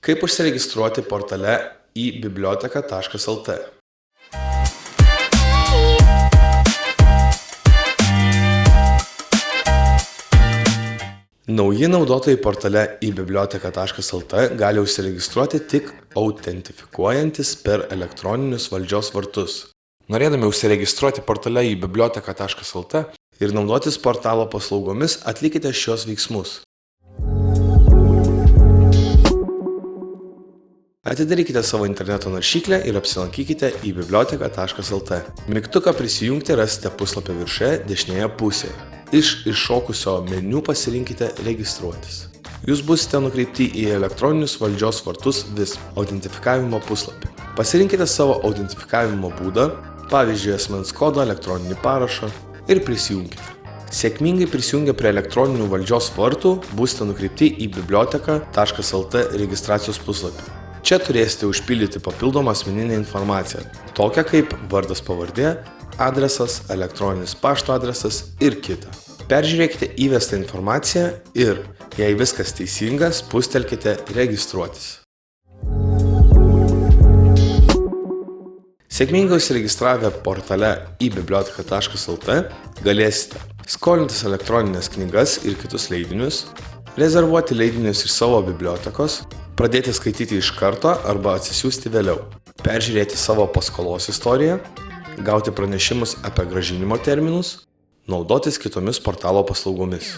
Kaip užsiregistruoti portale e-biblioteka.lt. Nauji naudotojai portale e-biblioteka.lt gali užsiregistruoti tik autentifikuojantis per elektroninius valdžios vartus. Norėdami užsiregistruoti portale e-biblioteka.lt ir naudotis portalo paslaugomis, atlikite šios veiksmus. Atidarykite savo interneto naršyklę ir apsilankykite e-biblioteka.lt. Mygtuką prisijungti rasite puslapio viršuje dešinėje pusėje. Iš iššokusio meniu pasirinkite Registruotis. Jūs busite nukreipti į elektroninius valdžios vartus VISP autentifikavimo puslapį. Pasirinkite savo autentifikavimo būdą, pavyzdžiui, asmens kodą, elektroninį parašą ir prisijungkite. Sėkmingai prisijungę prie elektroninių valdžios vartų, busite nukreipti į biblioteka.lt registracijos puslapį. Čia turėsite užpildyti papildomą asmeninę informaciją, tokią kaip vardas pavardė, adresas, elektroninis pašto adresas ir kita. Peržiūrėkite įvestą informaciją ir, jei viskas teisinga, spustelkite Registruotis. Sėkmingai užsiregistravę portale e-biblioteka.lt galėsite skolintis elektroninės knygas ir kitus leidinius, rezervuoti leidinius iš savo bibliotekos, pradėti skaityti iš karto arba atsisiųsti vėliau, peržiūrėti savo paskolos istoriją, gauti pranešimus apie grąžinimo terminus, naudotis kitomis portalo paslaugomis.